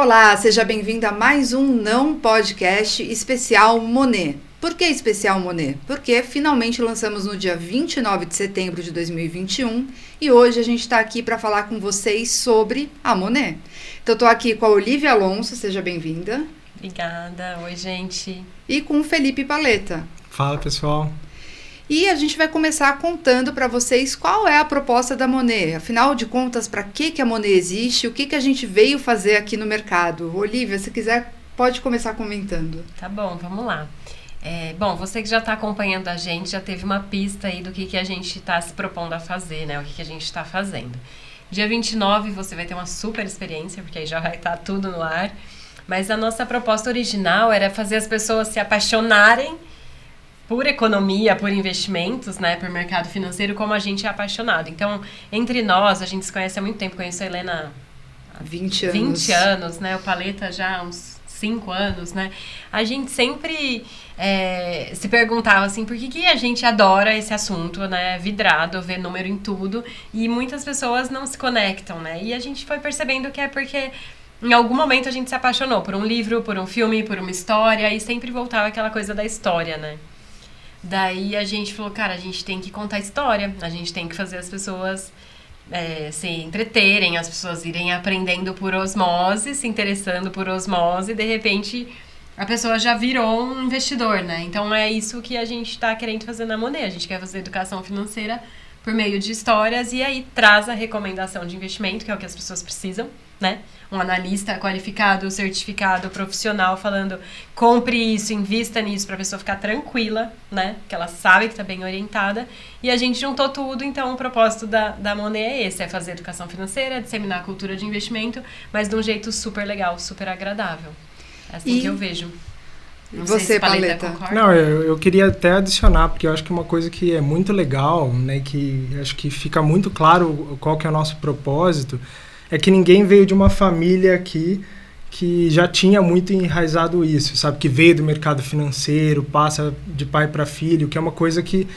Olá, seja bem-vindo a mais um Não Podcast especial Monet. Por que especial Monet? Porque finalmente lançamos no dia 29 de setembro de 2021 e hoje a gente está aqui para falar com vocês sobre a Monet. Então, estou aqui com a Olivia Alonso, seja bem-vinda. Obrigada, oi gente. E com o Felipe Paleta. Fala, pessoal. E a gente vai começar contando para vocês qual é a proposta da Monet. Afinal de contas, para que a Monet existe? O que a gente veio fazer aqui no mercado? Olivia, se quiser, pode começar comentando. Tá bom, vamos lá. Bom, você que já está acompanhando a gente, já teve uma pista aí do que a gente está se propondo a fazer, né? O que a gente está fazendo. Dia 29 você vai ter uma super experiência, porque aí já vai estar tudo no ar. Mas a nossa proposta original era fazer as pessoas se apaixonarem por economia, por investimentos, né, por mercado financeiro, como a gente é apaixonado. Então, entre nós, a gente se conhece há muito tempo, conheço a Helena há 20 anos. 20 anos, né, o Paleta já há uns 5 anos, né, a gente sempre se perguntava assim, por que a gente adora esse assunto, né, vidrado, ver número em tudo, e muitas pessoas não se conectam, né, e a gente foi percebendo que é porque em algum momento a gente se apaixonou por um livro, por um filme, por uma história, e sempre voltava aquela coisa da história, né. Daí a gente falou, cara, a gente tem que contar história, a gente tem que fazer as pessoas se entreterem, as pessoas irem aprendendo por osmose, se interessando por osmose, e de repente a pessoa já virou um investidor, né? Então é isso que a gente está querendo fazer na Monet, a gente quer fazer educação financeira por meio de histórias e aí traz a recomendação de investimento, que é o que as pessoas precisam, né? Um analista qualificado, certificado, profissional falando, compre isso, invista nisso para a pessoa ficar tranquila, né? Que ela sabe que está bem orientada. E a gente juntou tudo, então o propósito da Monet é esse, é fazer educação financeira, disseminar a cultura de investimento, mas de um jeito super legal, super agradável. É assim que eu vejo. Não você, sei se Paleta? concorda. Não, eu queria até adicionar, porque eu acho que uma coisa que é muito legal, né, que acho que fica muito claro qual que é o nosso propósito, é que ninguém veio de uma família aqui que já tinha muito enraizado isso, sabe? Que veio do mercado financeiro, passa de pai para filho, que é uma coisa que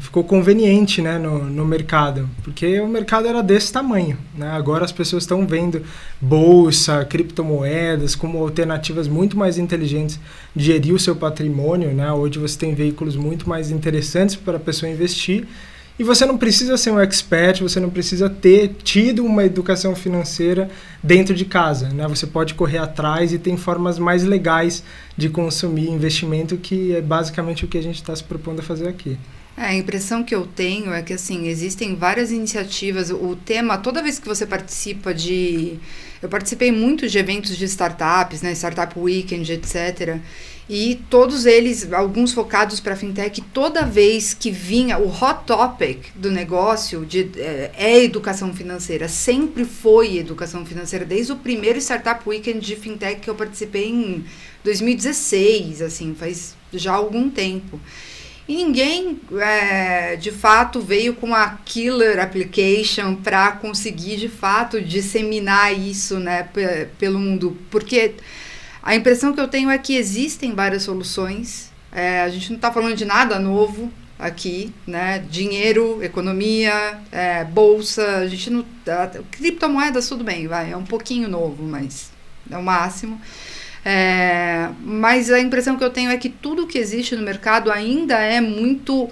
ficou conveniente, né, no mercado, porque o mercado era desse tamanho, né? Agora as pessoas estão vendo bolsa, criptomoedas como alternativas muito mais inteligentes de gerir o seu patrimônio, né? Hoje você tem veículos muito mais interessantes para a pessoa investir. E você não precisa ser um expert, você não precisa ter tido uma educação financeira dentro de casa, né? Você pode correr atrás e tem formas mais legais de consumir investimento, que é basicamente o que a gente está se propondo a fazer aqui. A impressão que eu tenho é que, assim, existem várias iniciativas. O tema, toda vez que você participa eu participei muito de eventos de startups, né? Startup Weekend, etc., e todos eles, alguns focados para fintech, toda vez que vinha o hot topic do negócio é educação financeira, sempre foi educação financeira, desde o primeiro Startup Weekend de fintech que eu participei em 2016, assim, faz já algum tempo. E ninguém, de fato, veio com a killer application para conseguir, de fato, disseminar isso, né, pelo mundo, porque a impressão que eu tenho é que existem várias soluções, a gente não está falando de nada novo aqui, né? Dinheiro, economia, bolsa, a gente não... criptomoedas, tudo bem, é um pouquinho novo, mas é o máximo. Mas a impressão que eu tenho é que tudo que existe no mercado ainda é muito,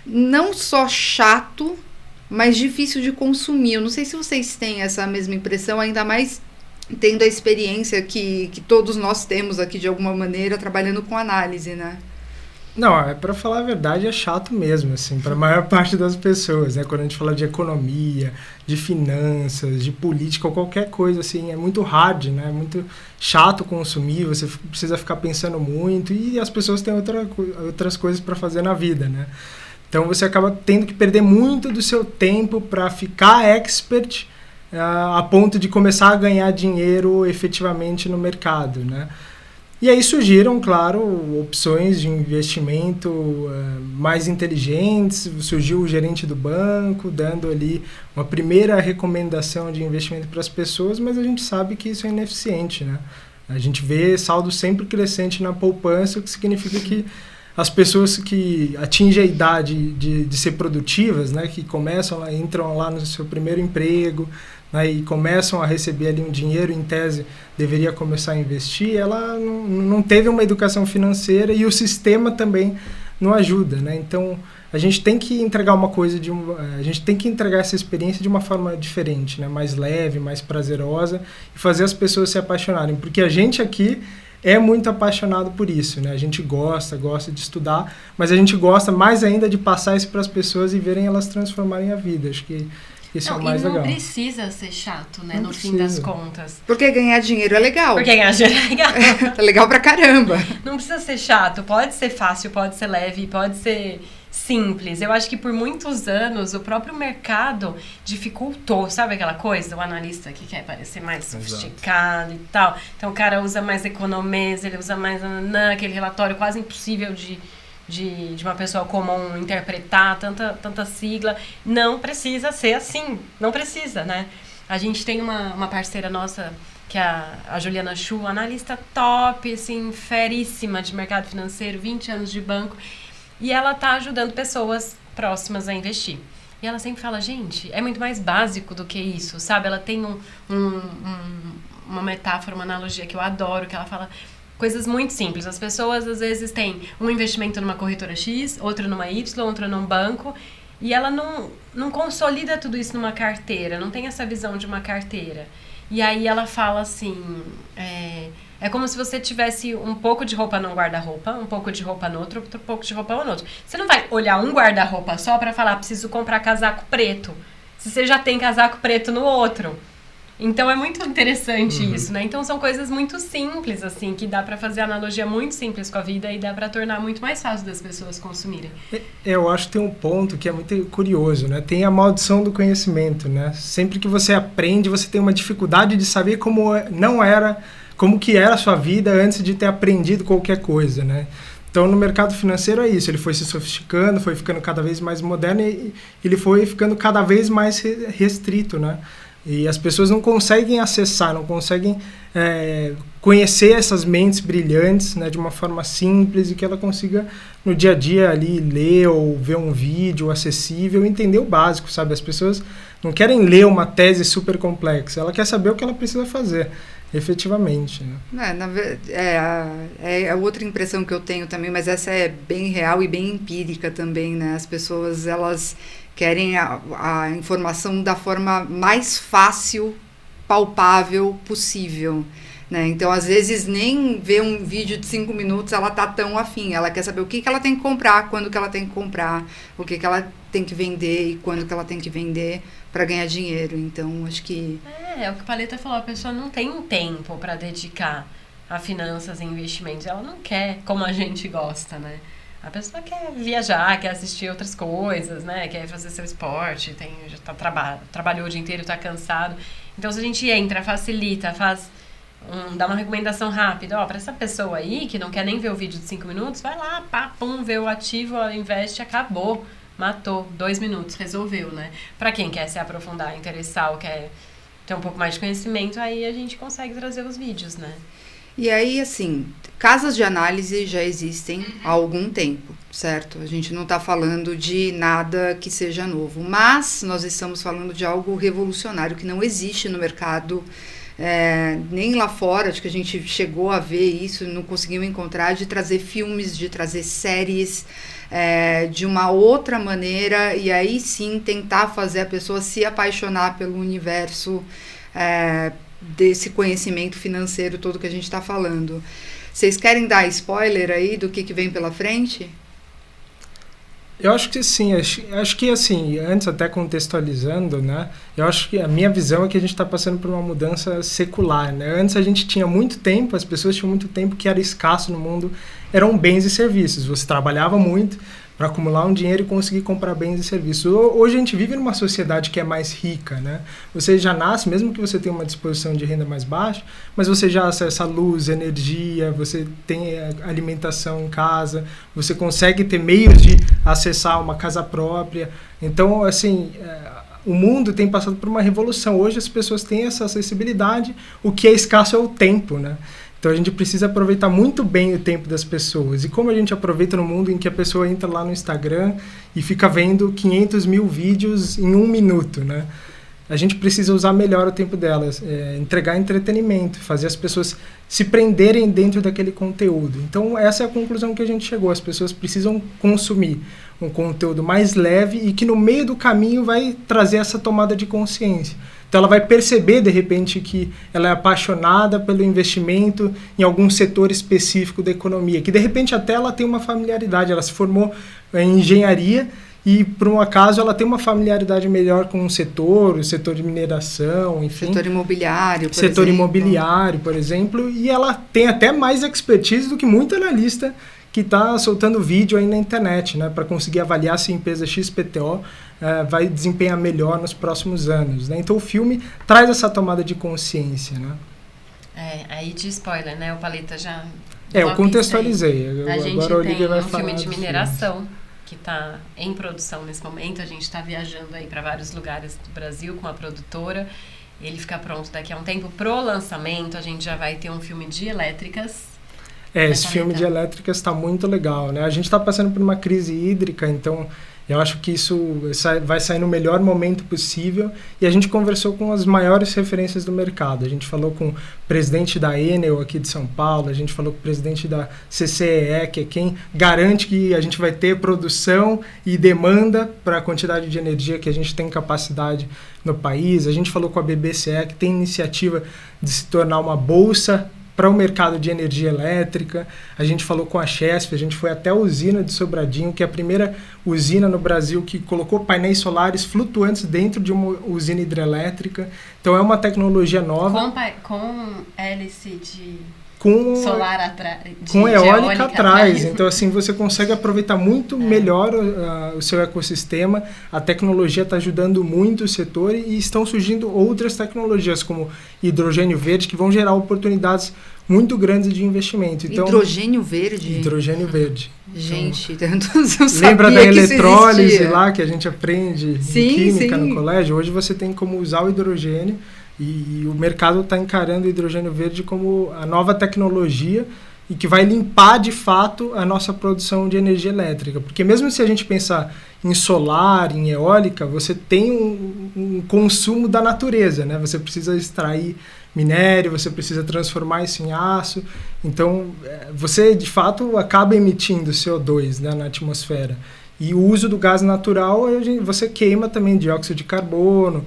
não só chato, mas difícil de consumir. Eu não sei se vocês têm essa mesma impressão, ainda mais tendo a experiência que todos nós temos aqui de alguma maneira trabalhando com análise, né? Não, para falar a verdade, é chato mesmo, assim, para a maior parte das pessoas, né? Quando a gente fala de economia, de finanças, de política, ou qualquer coisa, assim, é muito hard, né? É muito chato consumir, você precisa ficar pensando muito e as pessoas têm outras coisas para fazer na vida, né? Então você acaba tendo que perder muito do seu tempo para ficar expert a ponto de começar a ganhar dinheiro efetivamente no mercado, né? E aí surgiram, claro, opções de investimento mais inteligentes, surgiu o gerente do banco dando ali uma primeira recomendação de investimento para as pessoas, mas a gente sabe que isso é ineficiente, né? A gente vê saldo sempre crescente na poupança, o que significa que as pessoas que atingem a idade de ser produtivas, né, que começam lá, entram lá no seu primeiro emprego, né, e começam a receber ali um dinheiro, em tese deveria começar a investir, ela não teve uma educação financeira e o sistema também não ajuda, né? Então a gente tem que entregar uma coisa a gente tem que entregar essa experiência de uma forma diferente, né? Mais leve, mais prazerosa, e fazer as pessoas se apaixonarem, porque a gente aqui é muito apaixonado por isso, né? A gente gosta de estudar, mas a gente gosta mais ainda de passar isso para as pessoas e verem elas transformarem a vida. Acho que isso é o mais legal. E não precisa ser chato, né? No fim das contas. Porque ganhar dinheiro é legal. Porque ganhar dinheiro é legal. É legal pra caramba. Não precisa ser chato. Pode ser fácil, pode ser leve, pode ser simples. Eu acho que por muitos anos o próprio mercado dificultou, sabe aquela coisa? O analista que quer parecer mais sofisticado e tal. Então o cara usa mais economês, ele usa mais aquele relatório quase impossível de uma pessoa comum interpretar, tanta sigla. Não precisa ser assim. Não precisa, né? A gente tem uma parceira nossa, que é a Juliana Chu, analista top, assim, feríssima de mercado financeiro, 20 anos de banco. E ela tá ajudando pessoas próximas a investir. E ela sempre fala, gente, é muito mais básico do que isso, sabe? Ela tem uma metáfora, uma analogia que eu adoro, que ela fala coisas muito simples. As pessoas, às vezes, têm um investimento numa corretora X, outro numa Y, outro num banco, e ela não consolida tudo isso numa carteira, não tem essa visão de uma carteira. E aí ela fala assim, é como se você tivesse um pouco de roupa num guarda-roupa, um pouco de roupa no outro pouco de roupa no outro. Você não vai olhar um guarda-roupa só para falar, preciso comprar casaco preto, se você já tem casaco preto no outro. Então é muito interessante isso, né? Então são coisas muito simples, assim, que dá para fazer analogia muito simples com a vida e dá para tornar muito mais fácil das pessoas consumirem. Eu acho que tem um ponto que é muito curioso, né? Tem a maldição do conhecimento, né? Sempre que você aprende, você tem uma dificuldade de saber como que era a sua vida antes de ter aprendido qualquer coisa, né? Então, no mercado financeiro é isso, ele foi se sofisticando, foi ficando cada vez mais moderno e ele foi ficando cada vez mais restrito, né? E as pessoas não conseguem acessar, não conseguem conhecer essas mentes brilhantes, né, de uma forma simples e que ela consiga, no dia a dia, ali, ler ou ver um vídeo acessível, entender o básico, sabe? As pessoas não querem ler uma tese super complexa, ela quer saber o que ela precisa fazer, efetivamente. Né? É outra impressão que eu tenho também, mas essa é bem real e bem empírica também, né? As pessoas, elas querem a informação da forma mais fácil, palpável possível, né? Então, às vezes, nem ver um vídeo de 5 minutos ela tá tão afim. Ela quer saber o que ela tem que comprar, quando que ela tem que comprar, o que ela tem que vender e quando que ela tem que vender para ganhar dinheiro. Então, acho que... É o que o Paleta falou, a pessoa não tem tempo para dedicar a finanças e investimentos. Ela não quer como a gente gosta, né? A pessoa quer viajar, quer assistir outras coisas, né? Quer fazer seu esporte, já trabalhou o dia inteiro, está cansado. Então, se a gente entra, facilita, dá uma recomendação rápida, para essa pessoa aí que não quer nem ver o vídeo de 5 minutos, vai lá, vê o ativo, investe, acabou, matou, 2 minutos, resolveu, né? Para quem quer se aprofundar, interessar ou quer ter um pouco mais de conhecimento, aí a gente consegue trazer os vídeos, né? E aí, assim, casas de análise já existem há algum tempo, certo? A gente não está falando de nada que seja novo, mas nós estamos falando de algo revolucionário que não existe no mercado, nem lá fora. Acho que a gente chegou a ver isso, não conseguiu encontrar, de trazer filmes, de trazer séries de uma outra maneira, e aí sim tentar fazer a pessoa se apaixonar pelo universo desse conhecimento financeiro todo que a gente está falando. Vocês querem dar spoiler aí do que vem pela frente? Eu acho que sim, acho que assim, antes até contextualizando, né, eu acho que a minha visão é que a gente está passando por uma mudança secular, né? Antes a gente tinha muito tempo, as pessoas tinham muito tempo que era escasso no mundo, eram bens e serviços, você trabalhava muito para acumular um dinheiro e conseguir comprar bens e serviços. Hoje a gente vive numa sociedade que é mais rica, né? Você já nasce, mesmo que você tenha uma disposição de renda mais baixa, mas você já acessa luz, energia, você tem alimentação em casa, você consegue ter meios de acessar uma casa própria. Então, assim, o mundo tem passado por uma revolução. Hoje as pessoas têm essa acessibilidade, o que é escasso é o tempo, né? Então a gente precisa aproveitar muito bem o tempo das pessoas. E como a gente aproveita no mundo em que a pessoa entra lá no Instagram e fica vendo 500 mil vídeos em 1 minuto, né? a gente precisa usar melhor o tempo delas, entregar entretenimento, fazer as pessoas se prenderem dentro daquele conteúdo. Então, essa é a conclusão que a gente chegou. As pessoas precisam consumir um conteúdo mais leve e que no meio do caminho vai trazer essa tomada de consciência. Então, ela vai perceber, de repente, que ela é apaixonada pelo investimento em algum setor específico da economia, que, de repente, até ela tem uma familiaridade. Ela se formou em engenharia e, por um acaso, ela tem uma familiaridade melhor com o setor de mineração, enfim. Setor imobiliário, por Setor exemplo. imobiliário, por exemplo. E ela tem até mais expertise do que muito analista que está soltando vídeo aí na internet, né, para conseguir avaliar se a empresa XPTO vai desempenhar melhor nos próximos anos, né? Então o filme traz essa tomada de consciência, né? Aí de spoiler, né? O Paleta já... Eu contextualizei. A gente agora a Olivia vai tem um falar filme de dos mineração filmes. que está em produção nesse momento. A gente está viajando aí para vários lugares do Brasil com a produtora. Ele fica pronto daqui a um tempo. Pro lançamento, a gente já vai ter um filme de elétricas. Esse filme de elétricas está muito legal, né? A gente está passando por uma crise hídrica, então eu acho que isso vai sair no melhor momento possível. E a gente conversou com as maiores referências do mercado. A gente falou com o presidente da Enel aqui de São Paulo, a gente falou com o presidente da CCEE, que é quem garante que a gente vai ter produção e demanda para a quantidade de energia que a gente tem capacidade no país. A gente falou com a BBCE, que tem iniciativa de se tornar uma bolsa para o mercado de energia elétrica. A gente falou com a Chesf, a gente foi até a usina de Sobradinho, que é a primeira usina no Brasil que colocou painéis solares flutuantes dentro de uma usina hidrelétrica. Então é uma tecnologia nova. Com hélice de solar atrás. Com eólica atrás. Então assim, você consegue aproveitar muito melhor o seu ecossistema. A tecnologia está ajudando muito o setor e estão surgindo outras tecnologias, como hidrogênio verde, que vão gerar oportunidades muito grandes de investimento. Então, hidrogênio verde? Hidrogênio verde. Gente, eu lembra da eletrólise existia. lá que a gente aprende em química no colégio? Hoje você tem como usar o hidrogênio e o mercado está encarando o hidrogênio verde como a nova tecnologia e que vai limpar de fato a nossa produção de energia elétrica. Porque mesmo se a gente pensar em solar, em eólica, você tem um consumo da natureza, né? Você precisa extrair minério, você precisa transformar isso em aço. Então, você de fato acaba emitindo CO2, né, na atmosfera. E o uso do gás natural, você queima também dióxido de carbono.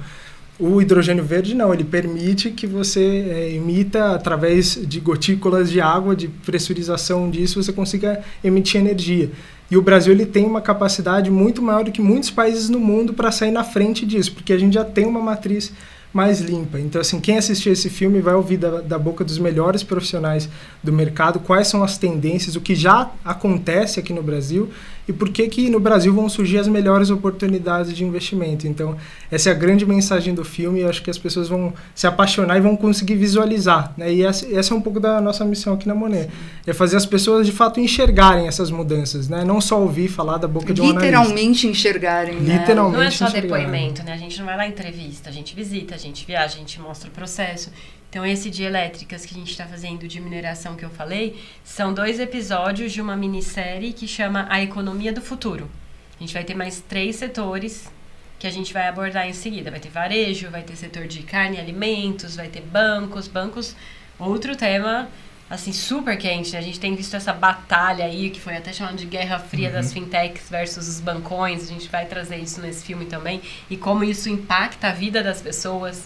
O hidrogênio verde não, ele permite que você emita, através de gotículas de água, de pressurização disso, você consiga emitir energia. E o Brasil ele tem uma capacidade muito maior do que muitos países no mundo para sair na frente disso, porque a gente já tem uma matriz mais limpa. Então, assim, quem assistir esse filme vai ouvir da boca dos melhores profissionais do mercado quais são as tendências, o que já acontece aqui no Brasil e por que no Brasil vão surgir as melhores oportunidades de investimento. Então, essa é a grande mensagem do filme e eu acho que as pessoas vão se apaixonar e vão conseguir visualizar, né? E essa é um pouco da nossa missão aqui na Monet. É fazer as pessoas, de fato, enxergarem essas mudanças, né? Não só ouvir falar da boca de um analista. Literalmente enxergarem, né? Literalmente não é só enxergarem. depoimento, né? A gente não vai lá em entrevista, a gente visita, a gente viaja, a gente mostra o processo. Então, esse de elétricas que a gente está fazendo de mineração que eu falei, são 2 episódios de uma minissérie que chama A Economia do Futuro. A gente vai ter mais 3 setores que a gente vai abordar em seguida. Vai ter varejo, vai ter setor de carne e alimentos, vai ter bancos, outro tema, assim, super quente, né? A gente tem visto essa batalha aí, que foi até chamada de Guerra Fria das fintechs versus os bancões. A gente vai trazer isso nesse filme também. E como isso impacta a vida das pessoas,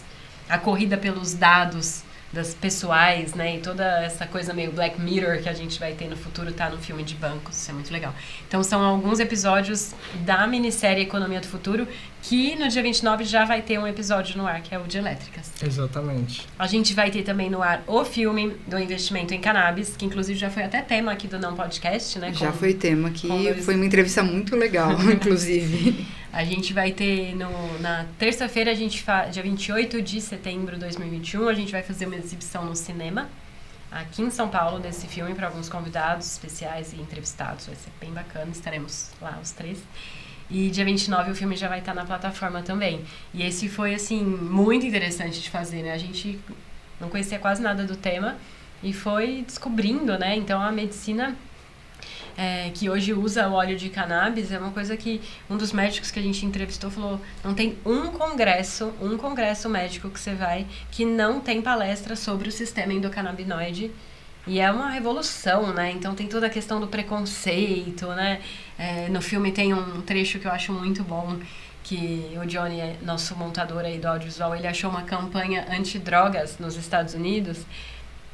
a corrida pelos dados das pessoais, né? E toda essa coisa meio Black Mirror que a gente vai ter no futuro tá no filme de bancos. Isso é muito legal. Então, são alguns episódios da minissérie Economia do Futuro, que no dia 29 já vai ter um episódio no ar, que é o de elétricas. Exatamente. A gente vai ter também no ar o filme do investimento em cannabis, que inclusive já foi até tema aqui do Não Podcast, né? Já foi tema, que foi uma entrevista muito legal, inclusive. A gente vai ter na terça-feira, dia 28 de setembro de 2021, a gente vai fazer uma exibição no cinema, aqui em São Paulo, desse filme, para alguns convidados especiais e entrevistados. Vai ser bem bacana, estaremos lá os 3. E dia 29 o filme já vai estar na plataforma também. E esse foi, assim, muito interessante de fazer, né? A gente não conhecia quase nada do tema e foi descobrindo, né? Então, a medicina que hoje usa o óleo de cannabis, é uma coisa que um dos médicos que a gente entrevistou falou, não tem um congresso médico que você vai que não tem palestra sobre o sistema endocannabinoide. E é uma revolução, né? Então tem toda a questão do preconceito, né? No filme tem um trecho que eu acho muito bom, que o Johnny, nosso montador aí do audiovisual, ele achou uma campanha antidrogas nos Estados Unidos,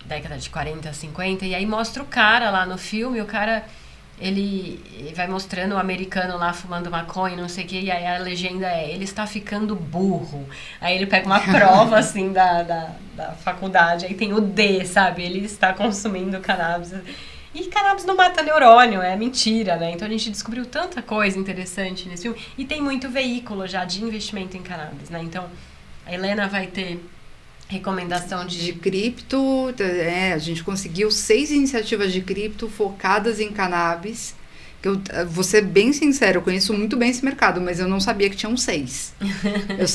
década de 40, 50, e aí mostra o cara lá no filme, o cara, ele vai mostrando o americano lá fumando maconha, não sei o que, e aí a legenda ele está ficando burro. Aí ele pega uma prova, assim, da faculdade, aí tem o D, sabe? Ele está consumindo cannabis. E cannabis não mata neurônio, é mentira, né? Então a gente descobriu tanta coisa interessante nesse filme. E tem muito veículo já de investimento em cannabis, né? Então a Helena vai ter recomendação de cripto, a gente conseguiu 6 iniciativas de cripto focadas em cannabis. Que eu vou ser bem sincero, eu conheço muito bem esse mercado, mas eu não sabia que tinham 6. Eu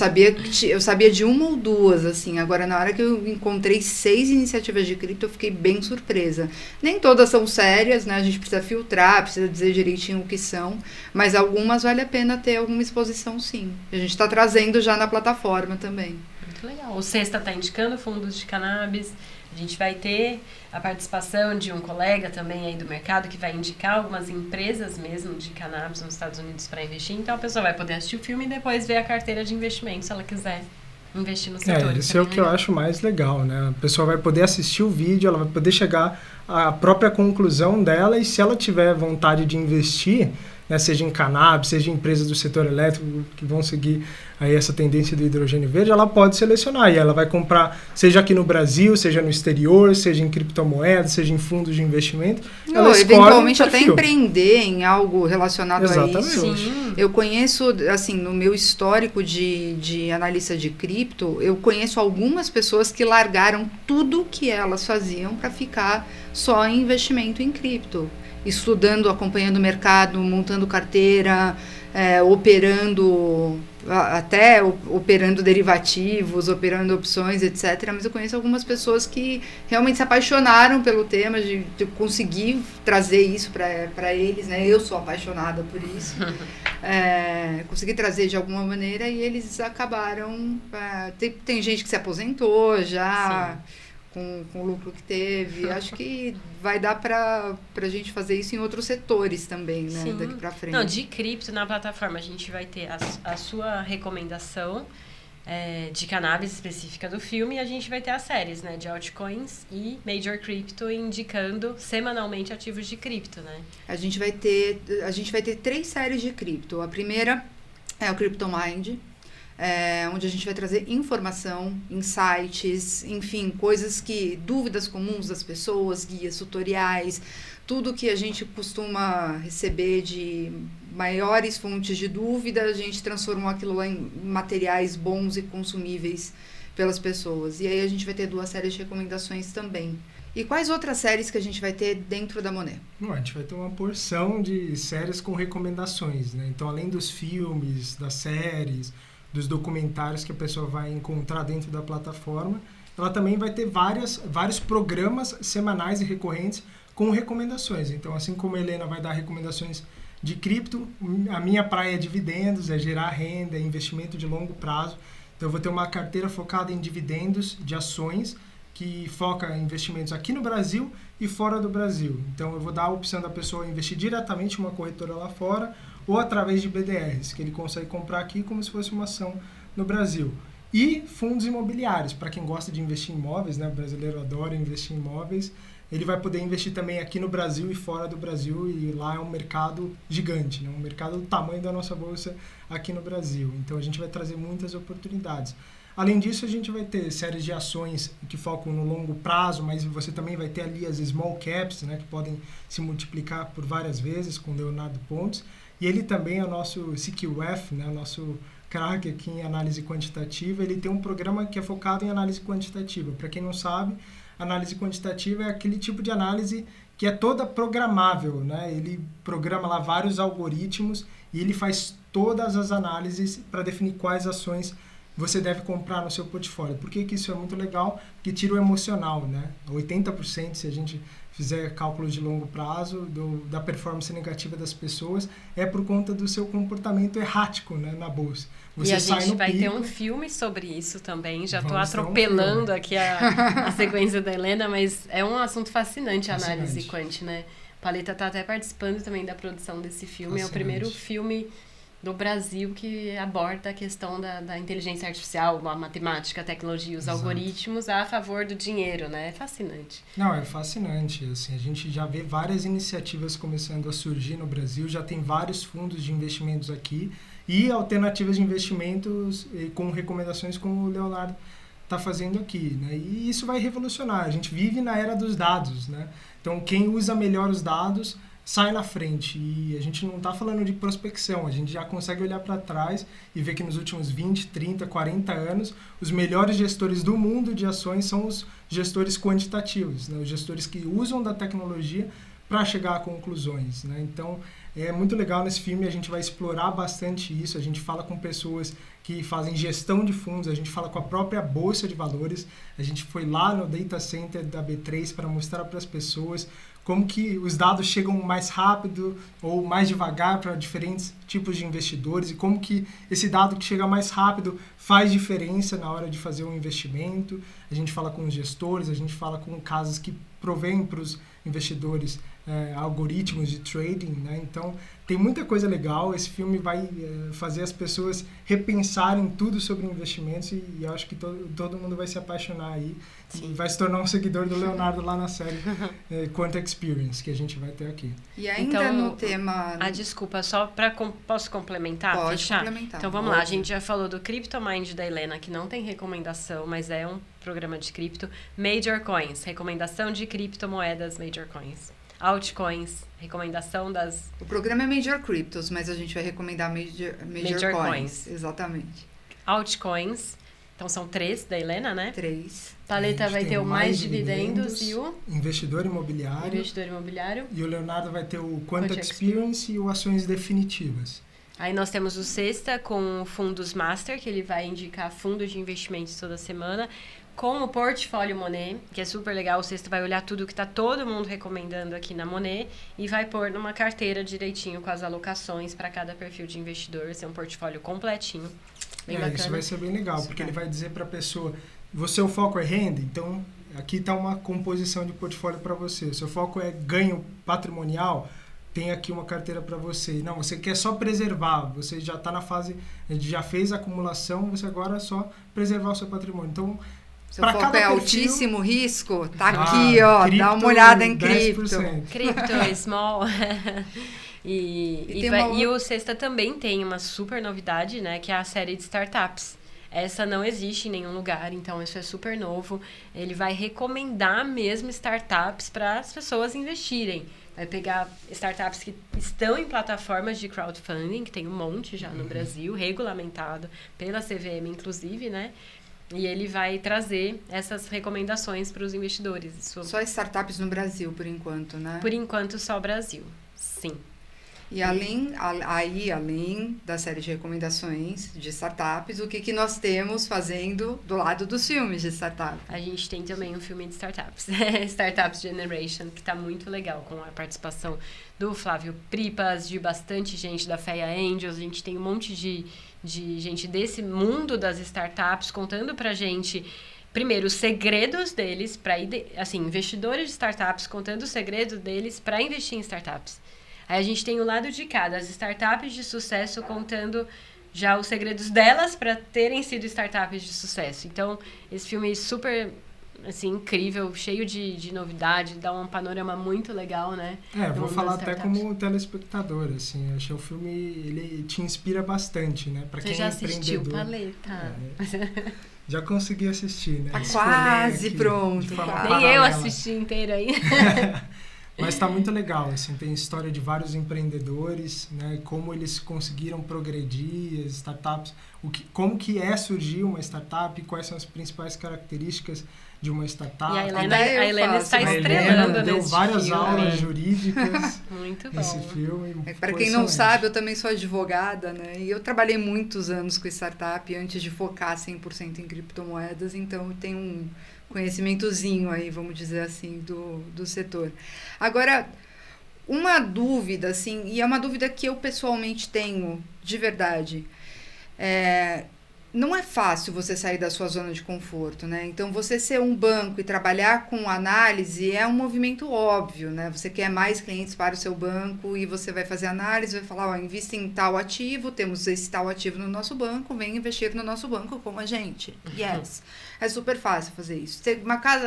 sabia de uma ou duas, assim. Agora, na hora que eu encontrei 6 iniciativas de cripto, eu fiquei bem surpresa. Nem todas são sérias, né? A gente precisa filtrar, precisa dizer direitinho o que são, mas algumas vale a pena ter alguma exposição, sim. A gente está trazendo já na plataforma também. Muito legal. O Sexta está indicando fundos de cannabis. A gente vai ter a participação de um colega também aí do mercado que vai indicar algumas empresas mesmo de cannabis nos Estados Unidos para investir. Então a pessoa vai poder assistir o filme e depois ver a carteira de investimento se ela quiser investir no setor. Esse é o que eu acho mais legal, né? A pessoa vai poder assistir o vídeo, ela vai poder chegar à própria conclusão dela e se ela tiver vontade de investir, né, seja em cannabis, seja em empresas do setor elétrico que vão seguir aí essa tendência do hidrogênio verde, ela pode selecionar e ela vai comprar, seja aqui no Brasil, seja no exterior, seja em criptomoedas, seja em fundos de investimento. Ela eventualmente até empreender em algo relacionado Exatamente. a isso. Sim. Eu conheço, assim, no meu histórico de analista de cripto, eu conheço algumas pessoas que largaram tudo que elas faziam para ficar só em investimento em cripto. Estudando, acompanhando o mercado, montando carteira, operando derivativos, operando opções, etc. Mas eu conheço algumas pessoas que realmente se apaixonaram pelo tema, de conseguir trazer isso para eles, né? Eu sou apaixonada por isso. Consegui trazer de alguma maneira e eles acabaram... Tem gente que se aposentou já... Sim. Com o lucro que teve. Acho que vai dar para a gente fazer isso em outros setores também, né? Sim. Daqui para frente. Não, de cripto na plataforma a gente vai ter a sua recomendação de cannabis específica do filme e a gente vai ter as séries, né? De altcoins e Major Crypto indicando semanalmente ativos de cripto, né? A gente vai ter 3 séries de cripto. A primeira é o CryptoMind, onde a gente vai trazer informação, insights, enfim, dúvidas comuns das pessoas, guias, tutoriais, tudo que a gente costuma receber de maiores fontes de dúvida, a gente transformou aquilo lá em materiais bons e consumíveis pelas pessoas. E aí a gente vai ter 2 séries de recomendações também. E quais outras séries que a gente vai ter dentro da Monet? A gente vai ter uma porção de séries com recomendações, né? Então, além dos filmes, das séries, dos documentários que a pessoa vai encontrar dentro da plataforma, ela também vai ter vários programas semanais e recorrentes com recomendações. Então, assim como a Helena vai dar recomendações de cripto, a minha praia é dividendos, é gerar renda, é investimento de longo prazo. Então, eu vou ter uma carteira focada em dividendos de ações, que foca em investimentos aqui no Brasil e fora do Brasil. Então, eu vou dar a opção da pessoa investir diretamente em uma corretora lá fora ou através de BDRs, que ele consegue comprar aqui como se fosse uma ação no Brasil. E fundos imobiliários, para quem gosta de investir em imóveis, né? O brasileiro adora investir em imóveis, ele vai poder investir também aqui no Brasil e fora do Brasil, e lá é um mercado gigante, né? Um mercado do tamanho da nossa bolsa aqui no Brasil. Então, a gente vai trazer muitas oportunidades. Além disso, a gente vai ter séries de ações que focam no longo prazo, mas você também vai ter ali as small caps, né, que podem se multiplicar por várias vezes com Leonardo Pontes. E ele também é o nosso CQF, né, o nosso craque aqui em análise quantitativa. Ele tem um programa que é focado em análise quantitativa. Para quem não sabe, análise quantitativa é aquele tipo de análise que é toda programável, né? Ele programa lá vários algoritmos e ele faz todas as análises para definir quais ações você deve comprar no seu portfólio. Por que isso é muito legal? Porque tira o emocional, né? 80%, se a gente fizer cálculos de longo prazo, da performance negativa das pessoas, é por conta do seu comportamento errático, né, na bolsa. Você e a gente vai ter um filme sobre isso também. Já estou atropelando aqui a sequência da Helena, mas é um assunto fascinante a análise quant, né? Paleta está até participando também da produção desse filme. É o primeiro filme do Brasil que aborda a questão da inteligência artificial, a matemática, a tecnologia, os algoritmos a favor do dinheiro, né? É fascinante. Não, é fascinante. Assim, a gente já vê várias iniciativas começando a surgir no Brasil, já tem vários fundos de investimentos aqui e alternativas de investimentos com recomendações como o Leonardo está fazendo aqui, né? E isso vai revolucionar. A gente vive na era dos dados, né? Então, quem usa melhor os dados sai na frente. E a gente não está falando de prospecção, a gente já consegue olhar para trás e ver que nos últimos 20, 30, 40 anos, os melhores gestores do mundo de ações são os gestores quantitativos, né? Os gestores que usam da tecnologia para chegar a conclusões, né? Então, é muito legal nesse filme, a gente vai explorar bastante isso, a gente fala com pessoas que fazem gestão de fundos, a gente fala com a própria Bolsa de Valores, a gente foi lá no Data Center da B3 para mostrar para as pessoas como que os dados chegam mais rápido ou mais devagar para diferentes tipos de investidores e como que esse dado que chega mais rápido faz diferença na hora de fazer um investimento. A gente fala com os gestores, a gente fala com casos que provém para os investidores algoritmos de trading, né? Então tem muita coisa legal. Esse filme vai fazer as pessoas repensarem tudo sobre investimentos e eu acho que todo mundo vai se apaixonar aí. Sim. E vai se tornar um seguidor do Leonardo lá na série Quant Experience que a gente vai ter aqui. E ainda então, no tema... desculpa, só para posso complementar? Pode fechar? Complementar. Então vamos lá, a gente já falou do CryptoMind da Helena, que não tem recomendação, mas é um programa de cripto. Major Coins, recomendação de criptomoedas Major Coins. Altcoins, recomendação das... O programa é Major Cryptos, mas a gente vai recomendar Major Coins. Exatamente. Altcoins, então são 3 da Helena, né? 3. Paleta vai ter o Mais Dividendos e o... Investidor Imobiliário. Investidor Imobiliário. E o Leonardo vai ter o Quant Experience e o Ações Definitivas. Aí nós temos o Sexta com Fundos Master, que ele vai indicar fundos de investimentos toda semana, com o Portfólio Monet, que é super legal. O Sexta vai olhar tudo que está todo mundo recomendando aqui na Monet e vai pôr numa carteira direitinho com as alocações para cada perfil de investidor. Vai ser um portfólio completinho, bem bacana. Isso vai ser bem legal, porque ele vai dizer para a pessoa, o foco é renda, então aqui está uma composição de portfólio para você. O seu foco é ganho patrimonial, tem aqui uma carteira para você. Não, você quer só preservar, você já está na fase, já fez a acumulação, você agora é só preservar o seu patrimônio. Então, seu foco é altíssimo risco, tá aqui, ó, cripto, dá uma olhada em cripto. 10%. Cripto, small. E o Sexta também tem uma super novidade, né, que é a série de startups. Essa não existe em nenhum lugar, então isso é super novo. Ele vai recomendar mesmo startups para as pessoas investirem. Vai pegar startups que estão em plataformas de crowdfunding, que tem um monte já no Brasil, regulamentado pela CVM, inclusive, né? E ele vai trazer essas recomendações para os investidores. Só startups no Brasil, por enquanto, né? Por enquanto, só Brasil, sim. E além da série de recomendações de startups, o que nós temos fazendo do lado dos filmes de startup? A gente tem também um filme de startups, Startups Generation, que está muito legal, com a participação do Flávio Pripas, de bastante gente da Feia Angels. A gente tem um monte de gente desse mundo das startups contando pra gente, primeiro, os segredos deles, investidores de startups contando os segredos deles para investir em startups. Aí a gente tem o lado de cá, das startups de sucesso contando já os segredos delas para terem sido startups de sucesso. Então, esse filme é super, assim, incrível, cheio de novidade, dá um panorama muito legal, né? Vou falar até como telespectador, assim, eu achei o filme, ele te inspira bastante, né? Pra quem já assistiu Paleta? Já consegui assistir, né? Tá quase pronto. Nem eu assisti inteiro aí. Mas está muito legal, assim, tem história de vários empreendedores, né, como eles conseguiram progredir, as startups, como que é surgir uma startup, quais são as principais características de uma startup. E a Helena está A estrelando Helena deu nesse várias filme. aulas jurídicas Muito nesse bom. filme. Para Foi quem não excelente. sabe, eu também sou advogada, né? E eu trabalhei muitos anos com startup antes de focar 100% em criptomoedas, então eu tenho um conhecimentozinho aí, vamos dizer assim, do setor. Agora, uma dúvida, assim, e é uma dúvida que eu pessoalmente tenho, de verdade, não é fácil você sair da sua zona de conforto, né? Então, você ser um banco e trabalhar com análise é um movimento óbvio, né? Você quer mais clientes para o seu banco e você vai fazer análise, vai falar, ó, invista em tal ativo, temos esse tal ativo no nosso banco, vem investir no nosso banco como a gente. Yes. É super fácil fazer isso. Tem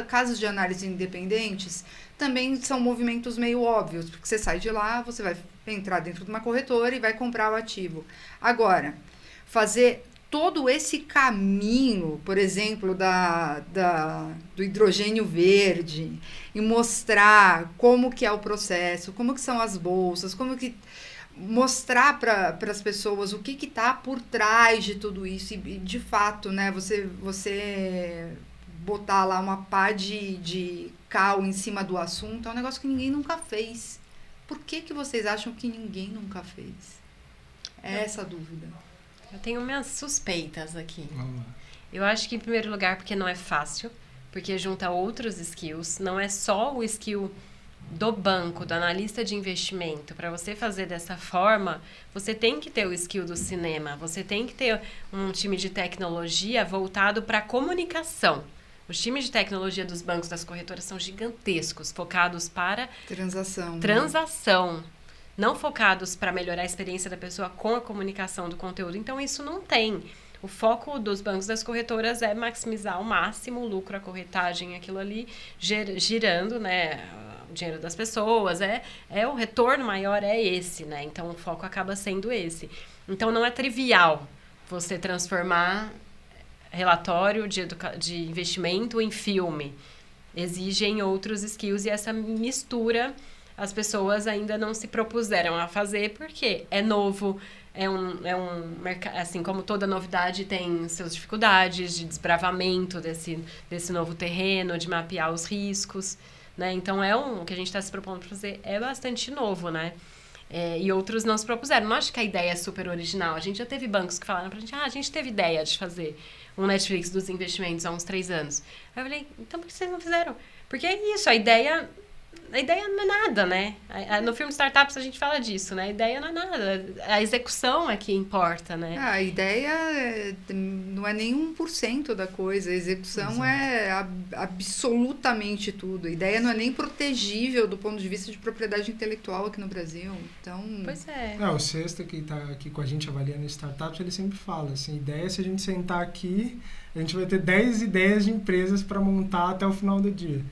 casas de análise independentes também são movimentos meio óbvios, porque você sai de lá, você vai entrar dentro de uma corretora e vai comprar o ativo. Agora, fazer todo esse caminho, por exemplo, do hidrogênio verde, e mostrar como que é o processo, como que são as bolsas, como que mostrar para as pessoas o que está por trás de tudo isso e de fato, né, você botar lá uma pá de cal em cima do assunto é um negócio que ninguém nunca fez. Por que vocês acham que ninguém nunca fez? É essa a dúvida. Eu tenho minhas suspeitas aqui. Vamos lá. Eu acho que, em primeiro lugar, porque não é fácil, porque junta outros skills, não é só o skill do banco, do analista de investimento. Para você fazer dessa forma, você tem que ter o skill do cinema, você tem que ter um time de tecnologia voltado para a comunicação. Os times de tecnologia dos bancos, das corretoras, são gigantescos, focados para transação. Né? Não focados para melhorar a experiência da pessoa com a comunicação do conteúdo. Então, isso não tem. O foco dos bancos, das corretoras, é maximizar ao máximo o lucro, a corretagem, aquilo ali, girando, né, o dinheiro das pessoas. O retorno maior é esse, né? Então, o foco acaba sendo esse. Então, não é trivial você transformar relatório de investimento em filme. Exigem outros skills e essa mistura as pessoas ainda não se propuseram a fazer porque é novo, é um mercado, assim como toda novidade tem suas dificuldades de desbravamento desse novo terreno, de mapear os riscos, né? Então o que a gente está se propondo para fazer é bastante novo, né? E outros não se propuseram. Não acho que a ideia é super original. A gente já teve bancos que falaram pra gente, a gente teve ideia de fazer um Netflix dos investimentos há uns 3 anos. Aí eu falei, então por que vocês não fizeram? Porque é isso, a ideia não é nada, né? No filme Startups a gente fala disso, né? A ideia não é nada. A execução é que importa, né? A ideia não é nem 1% da coisa. A execução é absolutamente tudo. A ideia não é nem protegível do ponto de vista de propriedade intelectual aqui no Brasil. Então... Pois é. O Sexta, que está aqui com a gente avaliando startups, ele sempre fala assim, ideia, se a gente sentar aqui, a gente vai ter 10 ideias de empresas para montar até o final do dia.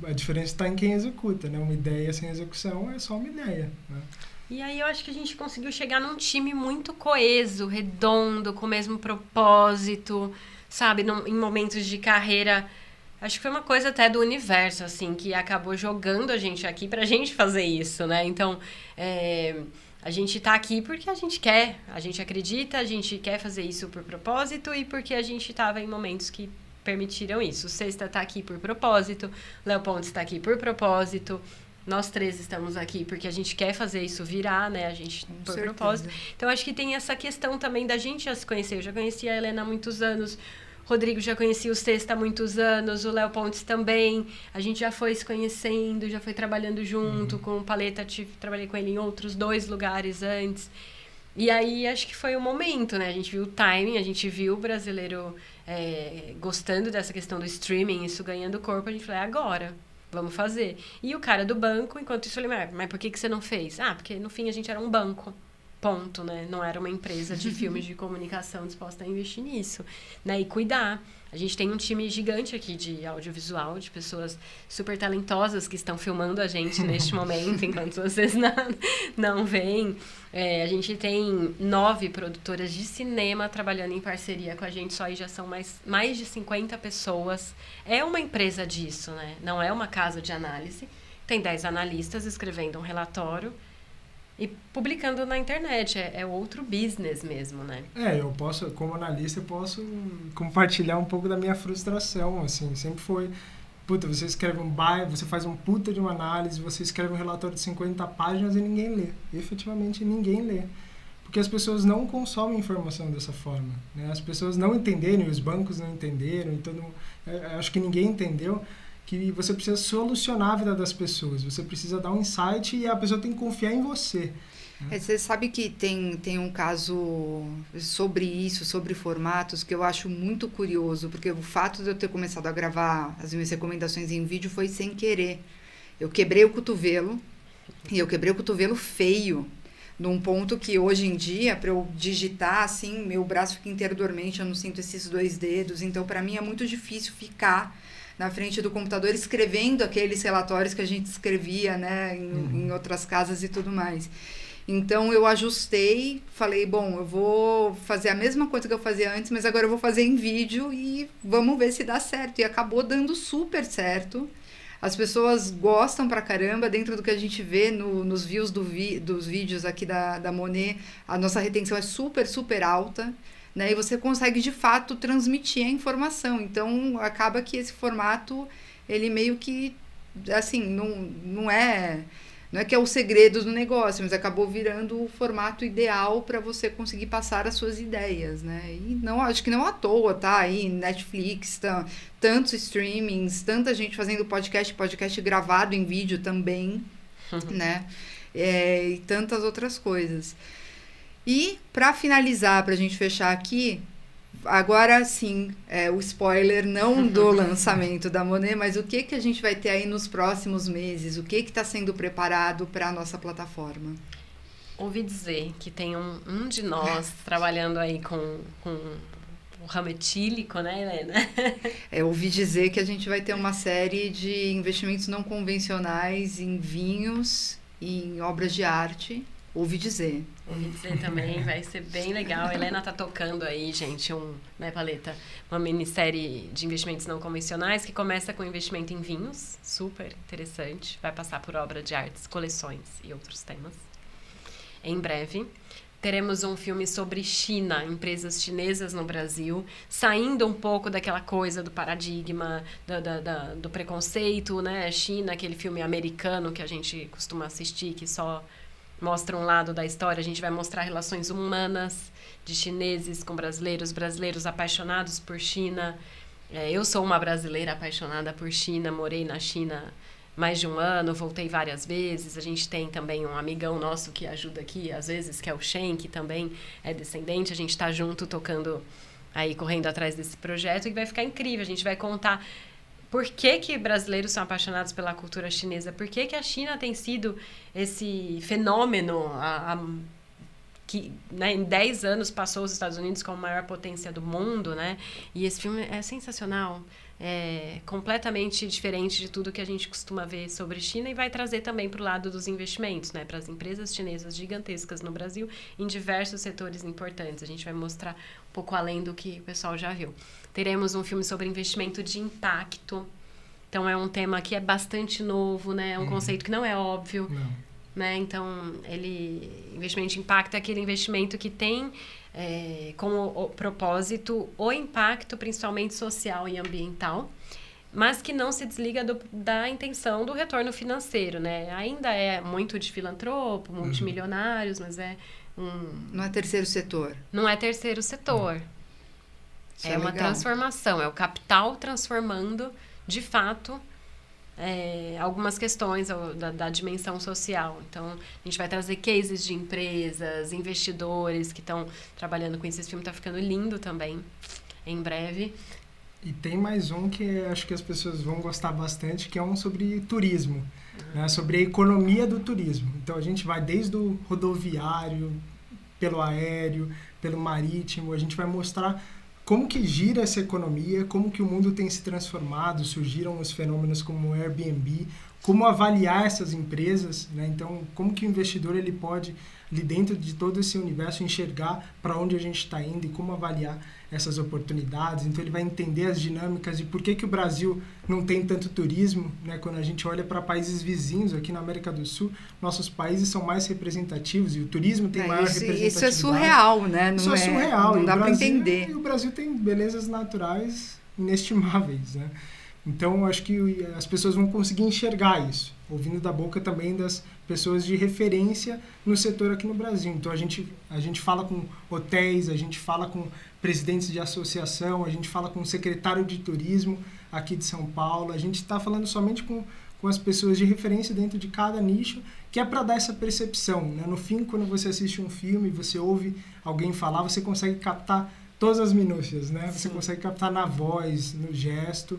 A diferença está em quem executa, né? Uma ideia sem execução é só uma ideia, né? E aí eu acho que a gente conseguiu chegar num time muito coeso, redondo, com o mesmo propósito, sabe? Em momentos de carreira. Acho que foi uma coisa até do universo, assim, que acabou jogando a gente aqui pra gente fazer isso, né? Então, a gente tá aqui porque a gente quer, a gente acredita, a gente quer fazer isso por propósito e porque a gente tava em momentos que permitiram isso. O Sexta está aqui por propósito, Léo Pontes está aqui por propósito, nós 3 estamos aqui porque a gente quer fazer isso virar, né? A gente Com por certeza. propósito. Então, acho que tem essa questão também da gente já se conhecer. Eu já conheci a Helena há muitos anos, Rodrigo já conhecia o Sexta há muitos anos, o Léo Pontes também. A gente já foi se conhecendo, já foi trabalhando junto com o Paleta, trabalhei com ele em outros 2 lugares antes. E aí, acho que foi o momento, né? A gente viu o timing, a gente viu o brasileiro gostando dessa questão do streaming, isso ganhando corpo. A gente falou, agora, vamos fazer. E o cara do banco, enquanto isso, eu falei, mas por que você não fez? Porque no fim a gente era um banco. Ponto, né? Não era uma empresa de filmes de comunicação disposta a investir nisso, né? E cuidar. A gente tem um time gigante aqui de audiovisual, de pessoas super talentosas que estão filmando a gente neste momento, enquanto vocês não veem. A gente tem 9 produtoras de cinema trabalhando em parceria com a gente, só aí já são mais de 50 pessoas. É uma empresa disso, né? Não é uma casa de análise. Tem 10 analistas escrevendo um relatório. e publicando na internet. É outro business mesmo, né? Eu posso, como analista, eu posso compartilhar um pouco da minha frustração, assim, sempre foi, puta, você escreve você faz um puta de uma análise, você escreve um relatório de 50 páginas e ninguém lê, efetivamente ninguém lê, porque as pessoas não consomem informação dessa forma, né? As pessoas não entenderam, os bancos não entenderam, então acho que ninguém entendeu que você precisa solucionar a vida das pessoas, você precisa dar um insight e a pessoa tem que confiar em você. Você sabe que tem um caso sobre isso, sobre formatos, que eu acho muito curioso, porque o fato de eu ter começado a gravar as minhas recomendações em vídeo foi sem querer. Eu quebrei o cotovelo, e eu quebrei o cotovelo feio, num ponto que hoje em dia, para eu digitar, assim, meu braço fica inteiro dormente, eu não sinto esses 2 dedos, então para mim é muito difícil ficar na frente do computador escrevendo aqueles relatórios que a gente escrevia, né, em outras casas e tudo mais. Então eu ajustei, falei, bom, eu vou fazer a mesma coisa que eu fazia antes, mas agora eu vou fazer em vídeo e vamos ver se dá certo. E acabou dando super certo. As pessoas gostam pra caramba, dentro do que a gente vê nos views dos vídeos aqui da Monet, a nossa retenção é super, super alta, né? E você consegue, de fato, transmitir a informação. Então, acaba que esse formato, ele meio que, assim, não é que é o segredo do negócio, mas acabou virando o formato ideal para você conseguir passar as suas ideias, né? E acho que não à toa, tá aí Netflix, tantos streamings, tanta gente fazendo podcast gravado em vídeo também, né? E tantas outras coisas. E, para finalizar, para a gente fechar aqui, agora sim, o spoiler não do lançamento da Monet, mas o que a gente vai ter aí nos próximos meses, o que está sendo preparado para a nossa plataforma? Ouvi dizer que tem um de nós trabalhando aí com o ramo etílico, né, Helena? Ouvi dizer que a gente vai ter uma série de investimentos não convencionais em vinhos e em obras de arte. Ouvi dizer também, vai ser bem legal. A Helena tá tocando aí, gente, né, Paleta? Uma minissérie de investimentos não convencionais que começa com investimento em vinhos, super interessante. Vai passar por obra de artes, coleções e outros temas. Em breve, teremos um filme sobre China, empresas chinesas no Brasil, saindo um pouco daquela coisa do paradigma, do preconceito, né? China, aquele filme americano que a gente costuma assistir, que só mostra um lado da história. A gente vai mostrar relações humanas de chineses com brasileiros apaixonados por China. Eu sou uma brasileira apaixonada por China, morei na China mais de 1 ano, voltei várias vezes. A gente tem também um amigão nosso que ajuda aqui, às vezes, que é o Shen, que também é descendente. A gente está junto, tocando aí, correndo atrás desse projeto, e vai ficar incrível. A gente vai contar por que brasileiros são apaixonados pela cultura chinesa, por que a China tem sido esse fenômeno que, né, em 10 anos passou os Estados Unidos como a maior potência do mundo, né? E esse filme é sensacional, é completamente diferente de tudo que a gente costuma ver sobre China, e vai trazer também para o lado dos investimentos, né, para as empresas chinesas gigantescas no Brasil, em diversos setores importantes. A gente vai mostrar um pouco além do que o pessoal já viu. Teremos um filme sobre investimento de impacto. Então, é um tema que é bastante novo, né? É um conceito que não é óbvio. Não. Né? Então, investimento de impacto é aquele investimento que tem como propósito o impacto, principalmente social e ambiental, mas que não se desliga da intenção do retorno financeiro, né? Ainda é muito de filantropo, multimilionários, mas não é terceiro setor. Não é terceiro setor. É uma transformação, é o capital transformando, de fato, algumas questões da dimensão social. Então, a gente vai trazer cases de empresas, investidores que estão trabalhando com isso. Esse filme está ficando lindo também, em breve. E tem mais um que acho que as pessoas vão gostar bastante, que é um sobre turismo, né? Sobre a economia do turismo. Então, a gente vai desde o rodoviário, pelo aéreo, pelo marítimo, a gente vai mostrar como que gira essa economia, como que o mundo tem se transformado, surgiram os fenômenos como o Airbnb, como avaliar essas empresas, né? Então, como que o investidor ele pode, ali dentro de todo esse universo, enxergar para onde a gente está indo e como avaliar essas oportunidades. Então, ele vai entender as dinâmicas de por que o Brasil não tem tanto turismo, né? Quando a gente olha para países vizinhos aqui na América do Sul, nossos países são mais representativos e o turismo tem maior representatividade. Isso é surreal, né? Isso é surreal. Não dá para entender. E o Brasil tem belezas naturais inestimáveis, né? Então, acho que as pessoas vão conseguir enxergar isso, ouvindo da boca também das pessoas de referência no setor aqui no Brasil. Então, a gente fala com hotéis, a gente fala com presidentes de associação, a gente fala com o secretário de turismo aqui de São Paulo, a gente está falando somente com as pessoas de referência dentro de cada nicho, que é para dar essa percepção, né? No fim, quando você assiste um filme, você ouve alguém falar, você consegue captar todas as minúcias, né? Você consegue captar na voz, no gesto,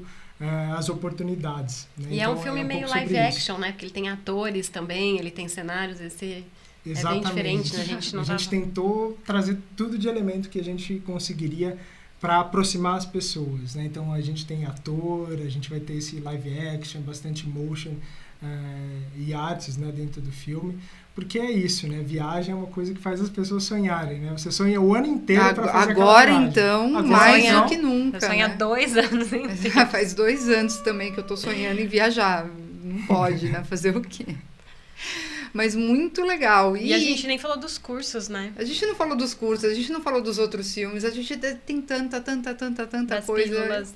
as oportunidades. Né? E então, é um filme meio live action, né? Porque ele tem atores também, ele tem cenários, esse é bem diferente, né? A gente tentou trazer tudo de elemento que a gente conseguiria para aproximar as pessoas, né? Então a gente tem ator, a gente vai ter esse live action, bastante motion e artes, né, dentro do filme, porque é isso, né? Viagem é uma coisa que faz as pessoas sonharem, né? Você sonha o ano inteiro para fazer agora então, mais do que nunca. Eu sonho há 2 anos. Faz 2 anos também que eu tô sonhando em viajar. Não pode, né? Fazer o quê? Mas muito legal. E a gente nem falou dos cursos, né? A gente não falou dos cursos, a gente não falou dos outros filmes, a gente tem tanta das coisa. Pílulas.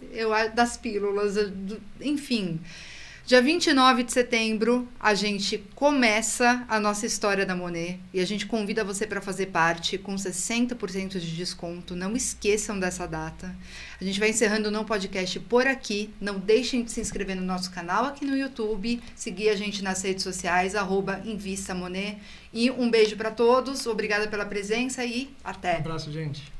Das pílulas, enfim. Dia 29 de setembro, a gente começa a nossa história da Monet e a gente convida você para fazer parte com 60% de desconto. Não esqueçam dessa data. A gente vai encerrando o Não Podcast por aqui. Não deixem de se inscrever no nosso canal aqui no YouTube, seguir a gente nas redes sociais, @InvistaMonet. E um beijo para todos, obrigada pela presença e até. Um abraço, gente.